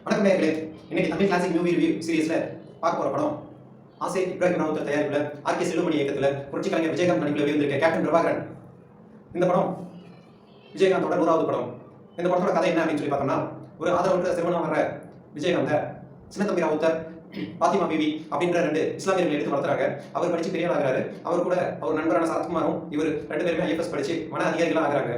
வணக்கம் நேயர்களே. இன்னைக்கு தமிழ் கிளாசிக் மூவி ரிவ்யூ சீரிஸ்ல பார்க்க போற படம் ஆசை இப்ராஹிம் ராவுத்தர் தயாரிப்புல ஆர்கே செல்வமணி இயக்கத்துல புரட்சி கலைஞர் விஜயகாந்த் நடிப்பில் வெளிவந்திருக்க கேப்டன் பிரபாகரன். இந்த படம் விஜயகாந்தோட 100வது படம். இந்த படத்தோட கதை என்ன அப்படின்னு சொல்லி பார்த்தோம்னா, ஒரு ஆதரவற்ற சிறுவனா வர்ற விஜயகாந்த சின்னத்தம்பி ராவுத்தர், பாத்திமா பிவி அப்படின்ற 2 இஸ்லாமியர்களை எடுத்து வளர்த்துறாங்க. அவர் படிச்சு பெரிய ஆகிறாரு. அவர் கூட அவர் நண்பரான சரத்குமாரும் இவர் 2 பேருமே ஐஎஃப்எஸ் படிச்சு வன அதிகாரிகளா ஆகிறாங்க.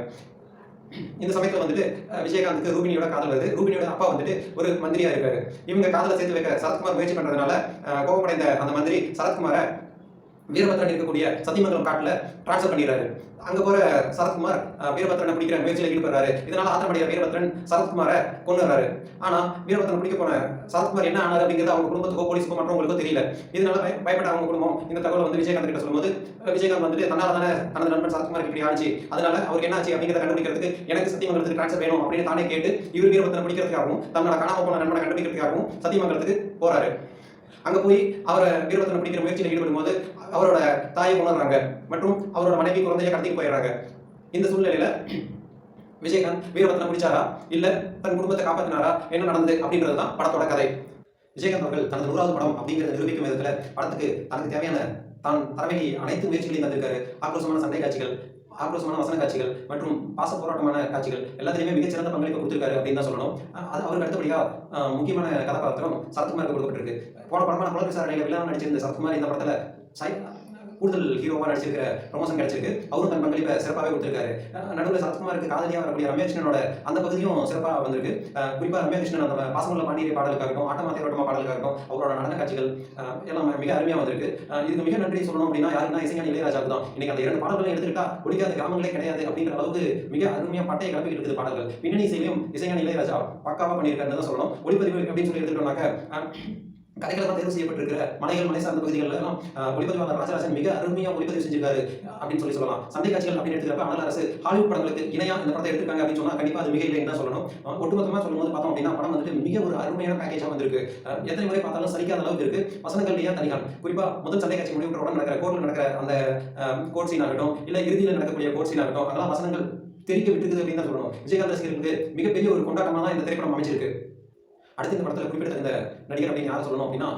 இந்த சமயத்துல வந்துட்டு விஜயகாந்துக்கு ரூபினியோட காதல் வருது. ரூபினியோட அப்பா வந்துட்டு ஒரு மந்திரியா இருக்காரு. இவங்க காதலை சேர்த்து வைக்க சரத்குமார் முயற்சி பண்றதுனால கோபமடைந்த அந்த மந்திரி சரத்குமாரை வீரபத்ரன் இருக்கக்கூடிய சத்தியமங்கலம் காட்டுல டிரான்ஸ்ஃபர் பண்ணிடுறாரு. அங்க போற சரத்குமார் வீரபத்ரனை பிடிக்கிற முயற்சியில் ஈடுபடுறாரு. இதனால ஆத்திரமடைகிற வீரபத்ரன் சரத்குமாரை கொண்டுறாரு. ஆனா வீரபத்ரன் பிடிக்க போன சரத்குமார் என்ன ஆனாரு அப்படிங்கிறது அவங்க குடும்பத்துக்கோ போலீஸுக்கோ மற்றவங்களுக்கோ தெரியல. இதனால பயப்பட்ட அவங்க குடும்பம் இந்த தகவலை வந்து விஜயகாந்த் கிட்ட சொல்லும்போது, விஜயகாந்த் வந்துட்டு தன்னால தானே தனது நண்பன் சரத்குமார் இப்படி ஆச்சு, அதனால அவருக்கு என்ன ஆச்சு அப்படிங்கிறத கண்டுபிடிக்கிறதுக்கு எனக்கு சத்தியமங்கலத்துக்கு டிரான்ஸ்ஃபர் வேணும் அப்படின்னு தானே கேட்டு இவர் வீரபத்ரனை பிடிக்கிறதுக்காகவும் தன்னோட காணாம போன நண்பனை கண்டுபிடிக்கிறதுக்காகவும் சத்தியமங்கலத்துக்கு போறாரு. அங்க போய் அவரை வீரபத்ரனை பிடிக்கிற முயற்சியில் ஈடுபடும் போது அவரோட தாயை உணர்றாங்க மற்றும் அவரோட மனைவி குழந்தைய கடத்திட்டு போயிடுறாங்க. இந்த சூழ்நிலையில விஜயகாந்த் வீரபத்ரனை பிடிச்சாரா இல்ல தன் குடும்பத்தை காப்பாத்தினாரா, என்ன நடந்தது அப்படின்றதுதான் படத்தோட கதை. விஜயகாந்த் அவர்கள் தனது 100வது படம் அப்படிங்கிறத நிரூபிக்கும் விதத்துல படத்துக்கு தனக்கு தேவையான தான் தரவேண்டிய அனைத்து முயற்சிகளையும் தந்திருக்காரு. ஆக்ரோஷமான சண்டை காட்சிகள், ஆக்ரோஷமான வசன காட்சிகள் மற்றும் பாச போராட்டமான காட்சிகள் எல்லாத்திலுமே மிகச்சிறந்த பங்களிப்பு கொடுத்திருக்காரு அப்படின்னு தான் சொல்லணும். அவருக்கு அடுத்தபடியா முக்கியமான கதாபாத்திரம் சரத்குமாருக்கு கொடுக்கப்பட்டிருக்கு. போன படமான குல விசாரணையில வில்லனா நடிச்சிருந்த சரத்குமார் இந்த படத்துல கூடுதல் ஹீரோவா நடிச்சிருக்கிற ப்ரமோஷன் கிடைச்சிருக்கு. அவரும் தன் பங்களிப்பை சிறப்பாகவே கொடுத்திருக்காரு. நடுவில் சரத்குமாருக்கு காதலியா வரக்கூடிய ரம்யா கிருஷ்ணனோட அந்த பகுதியும் சிறப்பாக வந்திருக்கு. குறிப்பா ரம்யா கிருஷ்ணன் அந்த பாசமுள்ள பாண்டிய பாடலுக்காகட்டும், ஆட்டமா தேரோட்டமா பாடலுக்காகட்டும் அவரோட நடன காட்சிகள் எல்லாம் மிக அருமையா வந்திருக்கு. இதுக்கு மிக நன்றி சொல்லணும் அப்படின்னா யாருன்னா இசைஞானி இளையராஜாவுக்கு தான். இன்னைக்கு அந்த 2 பாடல்களை எடுத்துக்கிட்டா ஒழிக்காத கிராமங்களே கிடையாது அப்படிங்கிற அளவுக்கு மிக அருமையா பட்டையை கிளப்பிட்டு இருக்குது பாடல்கள். பின்னணி இசையிலையும் இசைஞானி இளையராஜா பக்காவா பண்ணியிருக்காருன்னு தான் சொல்லணும். ஒளிப்பதிவு அப்படின்னு சொல்லி எடுத்துக்கிட்டோம்னாக்க கதைகளெல்லாம் தேர்வு செய்யப்பட்டிருக்கிற மலைகள் மலை சார்ந்த பகுதிகள் எல்லாம் ஒளிப்பதிவாளர் ராஜராஜன் மிக அருமையா ஒளிப்பதிவு செஞ்சிருக்காரு அப்படின்னு சொல்லலாம். சண்டை காட்சிகள் அப்படின்னு எடுத்துக்கிறப்ப அண்ணல் அரசு ஹாலிவுட் படங்களுக்கு இணையா இந்த படத்தை எடுத்திருக்காங்க அப்படின்னு சொன்னா கண்டிப்பா அது மிக இல்லைன்னு தான் சொல்லணும். ஒட்டுமொத்தமா சொல்லும்போது பார்த்தோம் அப்படின்னா படம் வந்துட்டு மிக ஒரு அருமையான பேக்கேஜா வந்திருக்கு. எத்தனை முறை பார்த்தாலும் சரிக்காத அளவுக்கு இருக்கு. வசனங்கள்லயே தனிகள் குறிப்பா முதல் சண்டை காட்சி முடிவுற்றோட நடக்கிற கோர்ட்ல நடக்கிற அந்த கோர்ட் சீன் ஆகட்டும், இல்ல இறுதியில் நடக்கக்கூடிய கோர்ட் சீன் ஆகட்டும், அதெல்லாம் வசனங்கள் தெரிக்க விட்டுருக்குது அப்படின்னு தான் சொல்லணும். விஜயகாந்த் ரசிகர்களுக்கு மிகப்பெரிய ஒரு கொண்டாட்டமா தான் இந்த திரைப்படம் அமைச்சிருக்கு. அடுத்து இந்த படத்தில் குறிப்பிட்ட இந்த நடிகர் அப்படின்னு யாரை சொல்லணும் அப்படின்னா,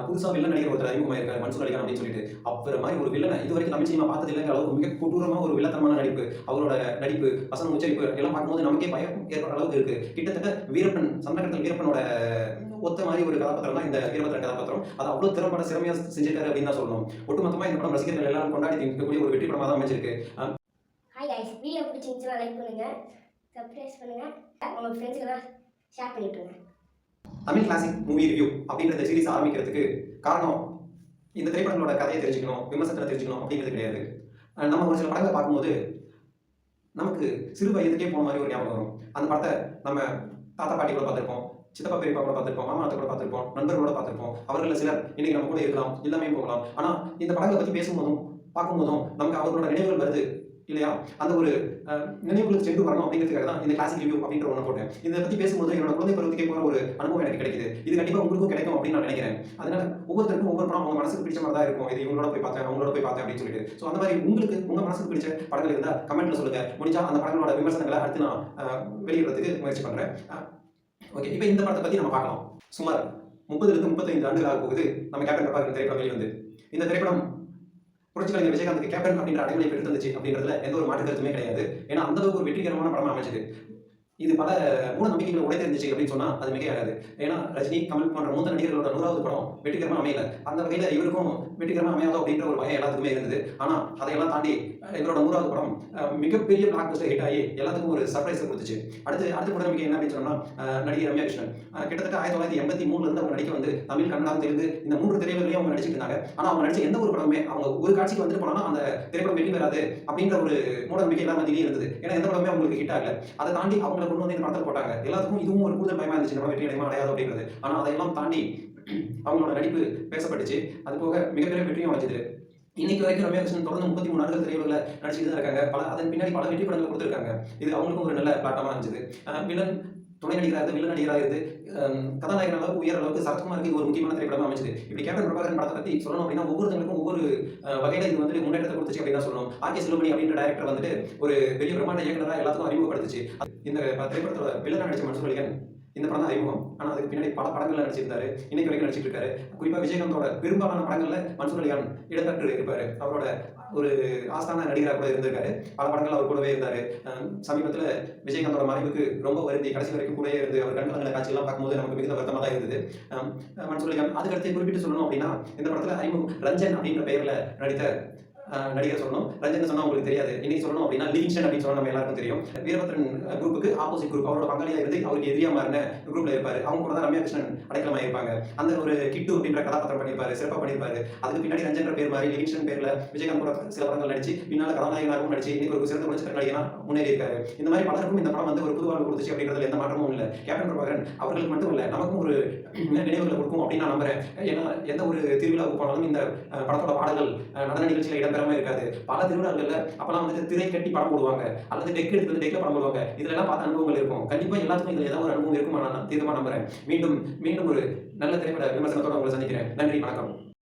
புதுசாக வில்லன் நடிகர் ஒருத்தர் அறிமுகமாயிருக்காரு, மன்சூர் அலிகான் அப்படின்னு சொல்லிட்டு. அவர் மாதிரி ஒரு வில்லனை இது வரைக்கும் தமிழ் சினிமா பார்த்தது இல்லைங்கிற அளவுக்கு மிக கொடூரமாக ஒரு வில்லத்தனமான நடிப்பு, அவரோட நடிப்பு, வசனம், உச்சரிப்பு எல்லாம் பார்க்கும்போது நமக்கே பயம் ஏற்படுற அளவுக்கு இருக்கு. கிட்டத்தட்ட வீரப்பன், சந்தனக்கடத்தல் வீரப்பனோட ஒத்த மாதிரி ஒரு கதாபாத்திரம் தான் இந்த வீரபத்ரன் கதாபாத்திரம். அது அவ்வளவு திறம்பட சிறமையா செஞ்சிருக்காரு அப்படின்னு தான் சொல்லணும். ஒட்டுமொத்தமா இந்த படம் ரசிகர்கள் எல்லாரும் கொண்டாடி இருக்கக்கூடிய ஒரு வெற்றி படமாக தான் அமைச்சிருக்கு. ஹாய் गाइस, வீடியோ பிடிச்சிருந்துச்சுன்னா லைக் பண்ணுங்க, சப்ஸ்கிரைப் பண்ணுங்க, உங்க ஃப்ரெண்ட்ஸ்க்கு ஷேர் பண்ணிட்டுருங்க. தமிழ் கிளாசிக் மூவி ரிவ்யூ அப்படின்ற இந்த சீரிஸ் ஆரம்பிக்கிறதுக்கு காரணம் இந்த திரைப்படங்களோட கதையை தெரிஞ்சுக்கணும், விமர்சனத்தை தெரிஞ்சுக்கணும் அப்படிங்கிறது கிடையாது. நம்ம ஒரு சில படங்களை பார்க்கும்போது நமக்கு சிறு வயதுக்கே போன மாதிரி ஒரு ஞாபகம் வரும். அந்த படத்தை நம்ம தாத்தா பாட்டி கூட பார்த்துருப்போம், சித்தப்பா பெரியப்பா கூட பார்த்துருப்போம், மாமா அத்தை கூட பார்த்துருப்போம், நண்பர்களோட பார்த்துருப்போம். அவர்களில் சிலர் இன்னைக்கு நம்ம கூட இருக்கலாம், எல்லாமே போகலாம். ஆனால் இந்த படங்களை பற்றி பேசும்போதும் பார்க்கும்போதும் நமக்கு அவர்களோட நினைவுகள் வருது இல்லையா? அந்த ஒரு நினைவுகளுக்கு சென்று வரணும் அப்படிங்கிறதுக்காக தான் இந்த கிளாசிக் ரிவ்யூ அப்படின்ற ஒன்று போட்டேன். இதை பற்றி பேசும்போது என்னோட குழந்தை பருவத்துக்கே போகிற ஒரு அனுபவம் எனக்கு கிடைக்குது. இது கண்டிப்பாக உங்களுக்கும் கிடைக்கும் அப்படின்னு நான் நினைக்கிறேன். அதனால ஒவ்வொருத்தருக்கும் ஒவ்வொரு படம் அவங்க மனசுக்கு பிடிச்ச மாதிரி தான் இருக்கும். இது இவங்களோட போய் பார்த்தேன், அவங்களோட போய் பார்த்தேன் அப்படின்னு சொல்லிட்டு. ஸோ அந்த மாதிரி உங்களுக்கு உங்கள் மனசுக்கு பிடிச்ச படங்கள் இருந்தால் கமெண்ட்ல சொல்லுங்க. முடிஞ்சா அந்த படங்களோட விமர்சனங்களை அடுத்து நான் வெளியிடுறதுக்கு முயற்சி பண்ணுறேன். ஓகே, இப்போ இந்த படத்தை பற்றி நம்ம பார்க்கலாம். சுமார் 30 to 35 ஆண்டுகளாக போகுது நம்ம கேப்டன் பிரபாகரன் திரைப்படம் வெளிவந்து. இந்த திரைப்படம் புரட்சி கலைஞர் விஜயகாந்துக்கு கேப்டன் அப்படின்ற அடைமொழி பெற்றுந்துச்சு அப்படின்றதுல எந்த ஒரு மாற்று கருத்துமே கிடையாது. ஏன்னா அந்த அளவுக்கு ஒரு வெற்றிகரமான படமா அமைச்சது. இது பல மூட நம்பிக்கைகளை உடைத்தெரிஞ்சிச்சு அப்படின்னு சொன்னா அது மிகையாகாது. ஏன்னா ரஜினி, கமல் போன்ற மூத்த நடிகர்களோட 100வது படம் வெற்றிகரமா அமையல. அந்த வகையில இவருக்கும் வெற்றிகரமா அமையாதோ அப்படின்ற ஒரு பயம் எல்லாத்துக்குமே இருந்தது. ஆனா அதையெல்லாம் தாண்டி இவரோட 100வது படம் மிகப்பெரிய பிளாக் பஸ்டர் ஹிட் ஆகி எல்லாத்துக்கும் ஒரு சர்ப்ரைஸ் கொடுத்துச்சு. அடுத்த மூட நம்பிக்கை என்ன அப்படின்னு சொன்னா, நடிகை ரம்யா கிருஷ்ணன் கிட்டத்தட்ட 1983 இருந்து அவங்க நடிக்க வந்து தமிழ், கன்னடம், தெலுங்கு இந்த 3 திரையிலையும் அவங்க நடிச்சிட்டு இருந்தாங்க. ஆனா அவங்க நடிச்ச எந்த ஒரு படமே அவங்க ஒரு காட்சிக்கு வந்துட்டு போனா அந்த திரைப்படம் வெற்றி பெறாது அப்படின்ற ஒரு மூட நம்பிக்கை எல்லாம் மத்தியிலே இருந்தது. ஏன்னா எந்த படமே அவங்களுக்கு ஹிட் ஆகல. அதை தாண்டி அவங்க கொண்டு வந்து இந்த படத்தை போட்டாங்க. எல்லாத்துக்கும் இதுவும் ஒரு கூடுதல் பயமா இருந்துச்சு, நம்ம வெற்றி அடையுமா அடையாது அப்படிங்கிறது. ஆனா அதையெல்லாம் தாண்டி அவங்களோட நடிப்பு பேசப்பட்டுச்சு. அது போக மிகப்பெரிய வெற்றியும் அமைச்சது. இன்னைக்கு வரைக்கும் ரம்யா கிருஷ்ணன் தொடர்ந்து 33 ஆண்டுகள் திரையுலகில் நடிச்சுட்டு தான் இருக்காங்க. அதன் பின்னாடி பல வெற்றி படங்கள் கொடுத்துருக்காங்க. இது அவங்களுக்கும் ஒரு நல்ல பிளாட்டமா இருந்துச்சு. வில்லன் துணை நடிகராக வில்லன் நடிகராக இருந்து கதாநாயகன் அளவுக்கு உயர் அளவுக்கு சரத்குமாருக்கு இது ஒரு முக்கியமான திரைப்படமா அமைச்சது. இப்படி கேப்டன் பிரபாகரன் படத்தை பற்றி சொல்லணும் அப்படின்னா ஒவ்வொருத்தங்களுக்கும் ஒவ்வொரு வகையில இது வந்துட்டு முன்னேற்றத்தை கொடுத்துச்சு அப்படின்னு தான் சொல்லணும். ஆர்கே செல்வமணி அப்படின்ற டைரக்டர் வந்துட்டு ஒரு பெரிய பிரம்மாண்ட இயக்குனராக எல்லாத்துக்கும் அறிமுகப்படுத்துச்சு. இந்த திரைப்படத்தோட வில்லன் நடிச்ச மன்சூர் அலிகான் இந்த படம் தான் அறிமுகம். ஆனால் அதுக்கு பின்னாடி பல படங்கள்ல நடிச்சிருந்தாரு. இன்னைக்கு வரைக்கும் நடிச்சிட்டு இருக்காரு. குறிப்பாக விஜயகாந்தோட பெரும்பாலான படங்கள்ல மன்சூர் அலிகான் இடம்பெற்று இருப்பாரு. அவரோட ஒரு ஆஸ்தான நடிகராக கூட இருந்திருக்காரு. பல படங்கள் அவர் கூடவே இருந்தாரு. சமீபத்தில் விஜயகாந்தோட மறைவுக்கு ரொம்ப வருந்தி கடைசி வரைக்கும் கூடவே இருந்து அவர் கண்கலங்கிற காட்சியெல்லாம் பார்க்கும்போது நமக்கு மிகுந்த வருத்தமாக தான் இருந்தது. மன்சூர் அலிகான் அதுக்கடுத்து குறிப்பிட்டு சொல்லணும் அப்படின்னா இந்த படத்தில் அறிமுகம் ரஞ்சன் அப்படின்ற பெயரில் நடித்த நடிகர் சொல்லணும். ரஞ்சன் சொன்னா உங்களுக்கு தெரியாது. இன்னைக்கு சொல்லணும் அப்படின்னா லிவிங்ஸ்டன் அப்படின்னு சொன்னா நம்ம எல்லாருக்கும் தெரியும். வீரபத்ரன் குரூப்புக்கு ஆப்போசிட் குரூப் அவரோட பங்காளியா இருந்து அவருக்கு எதிரியா மாறின குரூப்ல இருப்பாரு. அவங்க கூட தான் ரம்யா கிருஷ்ணன் அடைக்கலமா இருப்பாங்க. அந்த ஒரு கிட்டு அப்படின்ற கதாபாத்திரம் பண்ணியிருப்பாரு, சிறப்பாக பண்ணியிருப்பாரு. அதுக்கு பின்னாடி ரஞ்சன்ற பேர் மாதிரி லிவிங்ஸ்டன் பேர்ல விஜயகாந்த் கூட சில படங்கள் நடிச்சு பின்னால கதாநாயகனாகவும் நடிச்சு இன்னைக்கு ஒரு சிறந்த குணச்சித்திர நடிகனா முன்னேறி இருக்காரு. இந்த மாதிரி பலருக்கும் இந்த படம் வந்து ஒரு புது வாழ்வு கொடுத்துச்சு அப்படின்றதுல எந்த மாற்றமும் இல்லை. கேப்டன் பிரபாகரன் அவர்களுக்கு மட்டும் இல்லை, நமக்கும் ஒரு நினைவுகளை கொடுக்கும் அப்படின்னு நான் நம்புறேன். ஏன்னா எந்த ஒரு திருவிழாவுக்கு போனாலும் இந்த படத்தோட பாடல்கள் நடன நிகழ்ச்சியில இடம்பெறாம இருக்காது. பல திருவிழாக்கள்ல அப்பெல்லாம் வந்து திரை கட்டி படம் போடுவாங்க, அல்லது டெக் எடுத்து வந்து டெக்ல படம் போடுவாங்க. இதுல எல்லாம் பார்த்த அனுபவங்கள் இருக்கும். கண்டிப்பா எல்லாத்துக்கும் இதுல ஏதாவது ஒரு அனுபவம் இருக்கும் நான் தீர்மானம் நம்புறேன். மீண்டும் மீண்டும் ஒரு நல்ல திரைப்பட விமர்சனத்தோட உங்களை சந்திக்கிறேன். நன்றி, வணக்கம்.